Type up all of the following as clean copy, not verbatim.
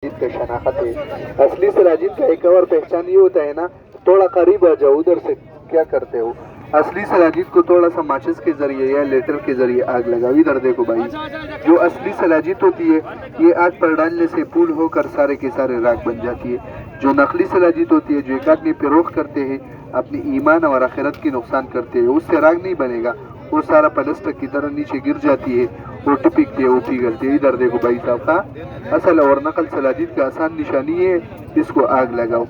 का शनाख्त है। असली सलाजिद का एक और पहचान ये होता है ना, थोड़ा करीब आ जाओ, उधर से क्या करते हो। असली सलाजिद को थोड़ा सा माचिस के जरिए या लेटर के जरिए आग लगाओ। इधर देखो भाई, जो असली सलाजिद होती है ये आग पर डालने से फूल होकर सारे के सारे राख बन जाती है। जो नकली सलाजिद होती है, जो एक आदमी फरोख्त करते हैं, अपनी ईमान और आखिरत की नुकसान करते हैं, उससे राग नहीं बनेगा, वो सारा प्लास्टिक की तरह नीचे गिर जाती है, वो टिपिकती है, वो पिघलती है। इधर देखो भाई साहब का असल और नकल सलाजिद का आसान निशानी है, इसको आग लगाओ।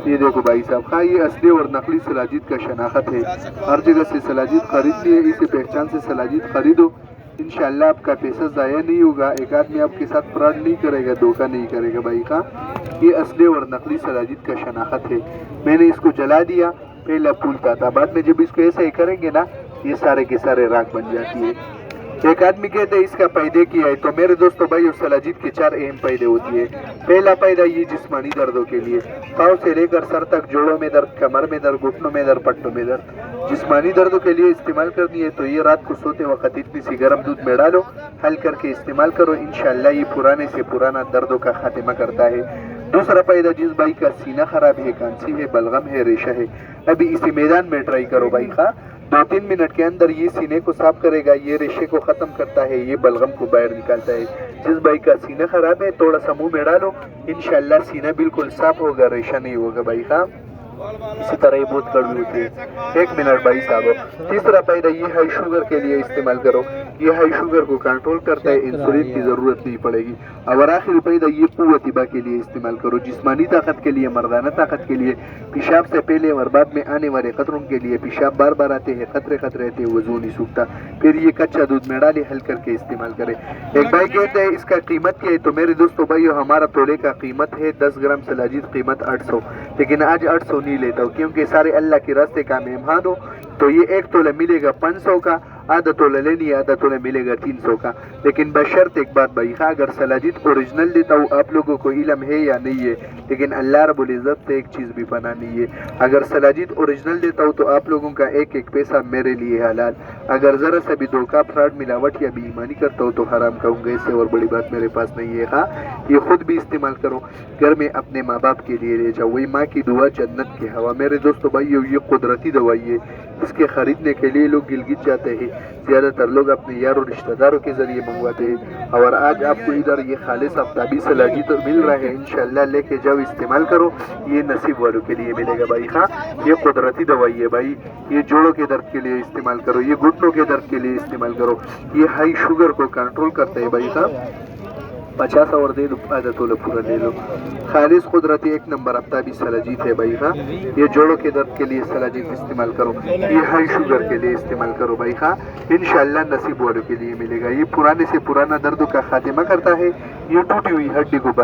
ये देखो भाई साहब का ये असली और नकली सलाजिद का शनाख्त है। हर जगह से सलाजिद खरीदनी है, इसे पहचान से सलाजिद खरीदो, इंशाल्लाह आपका पैसा ज़ाया नहीं होगा। एक आदमी आपके साथ फ्रॉड नहीं करेगा, धोखा नहीं करेगा भाई का। ये असली और नकली सलाजिद का शनाख्त है। मैंने इसको जला दिया, पहला फूलता था, बाद में जब इसको ऐसा ही करेंगे ना, ये सारे के सारे राख बन जाती है। एक आदमी कहते हैं इसका पैदे किया है, तो मेरे दोस्तों भाई उस सलाजिद के 4 अहम पैदे होती है। पहला पैदा ये जिस्मानी दर्दों के लिए, पाँव से लेकर सर तक, जोड़ों में दर्द, कमर में दर्द, घुटनों में दर्द, पट्टों में दर्द। जिस्मानी दर्दों के लिए इस्तेमाल करनी है तो ये रात को सोते वक्त इतनी सी गर्म दूध में डालो, हल करके इस्तेमाल करो, इंशाल्लाह ये पुराने से पुराना दर्दों का खात्मा करता है। दूसरा पैदा, जिस भाई का सीना खराब है, कांसी है, बलगम है, रेशा है, अभी इसी मैदान में ट्राई करो भाई का। 2-3 मिनट के अंदर ये सीने को साफ करेगा, ये रेशे को खत्म करता है, ये बलगम को बाहर निकालता है। जिस भाई का सीना खराब है, थोड़ा सा मुंह में डालो, इंशाल्लाह सीना बिल्कुल साफ होगा, रेशा नहीं होगा भाई का। इसी तरह ये बहुत कड़वी होती है। 1 मिनट भाई साहब। तीसरा पैदा, ये हाई शुगर के लिए इस्तेमाल करो, ये हाई शुगर को कंट्रोल करता है, इंसुलिन की जरूरत नहीं पड़ेगी। और आखिरी पैदा, ये कुव्वत-ए-बा के लिए इस्तेमाल करो, जिस्मानी ताकत के लिए, मर्दाना ताकत के लिए, पेशाब से पहले और बाद में आने वाले खतरों के लिए। पेशाब बार बार आते हैं, खतरे आते हैं, वजू नहीं सूखता, फिर ये कच्चा दूध में डाले, हल करके इस्तेमाल करें। एक भाई कहते हैं इसका कीमत क्या है, तो मेरे दोस्तों भाइयों हमारा तोले का कीमत है 10 ग्राम सलाजिद कीमत 800, लेकिन आज 800 नहीं लेता हूँ, क्योंकि सारे अल्लाह के रास्ते का मेहमान हो। तो ये 1 तोला मिलेगा 500 का, आधा तोला लेनी है, आधा तोला मिलेगा 300 का। लेकिन बशर्त एक बात भाई, अगर सलाजिद ओरिजिनल देता हूँ, आप लोगों को इल्म है या नहीं है, लेकिन अल्लाह रब्बुल इज़्ज़त से एक चीज़ भी पना नहीं है, अगर सलाजिद ओरिजिनल देता हूँ तो आप लोगों का एक एक पैसा मेरे लिए हलाल। अगर ज़रा सा भी धोखा, फ्रॉड, मिलावट या बेईमानी करता हूँ तो हराम कहूँगा, इससे और बड़ी बात मेरे पास नहीं है। हाँ, ये खुद भी इस्तेमाल करो, घर में अपने माँ बाप के लिए ले जाओ, वही माँ की दुआ, जन्नत की हवा। मेरे दोस्तों भाइयों ये कुदरती दवाई है, इसके खरीदने के लिए लोग गिलगित जाते हैं, ज़्यादातर लोग अपने यारों रिश्तेदारों के जरिए मंगवाते हैं। और आज आपको इधर ये खालिस आफ्ताबी सलाजिद तो मिल रहा है, इंशाल्लाह लेके जाओ, इस्तेमाल करो, ये नसीब वालों के लिए मिलेगा भाई। हाँ, ये कुदरती दवाई है भाई, ये जोड़ों के दर्द के लिए इस्तेमाल करो, ये घुटनों के दर्द के लिए इस्तेमाल करो, ये हाई शुगर को कंट्रोल करता है भाई साहब। 50 और दे दो, आधा तोला पूरा ले लो। खालिस कुदरती 1 नंबर आफ्ताबी सलाजिद है भाई। हाँ, ये जोड़ों के दर्द के लिए सलाजिद इस्तेमाल करो, ये हाई शुगर के लिए इस्तेमाल करो भाई। हाँ, इंशाल्लाह नसीब वालों के लिए मिलेगा, ये पुराने से पुराना दर्दों का खात्मा करता है, ये टूटी हुई हड्डी को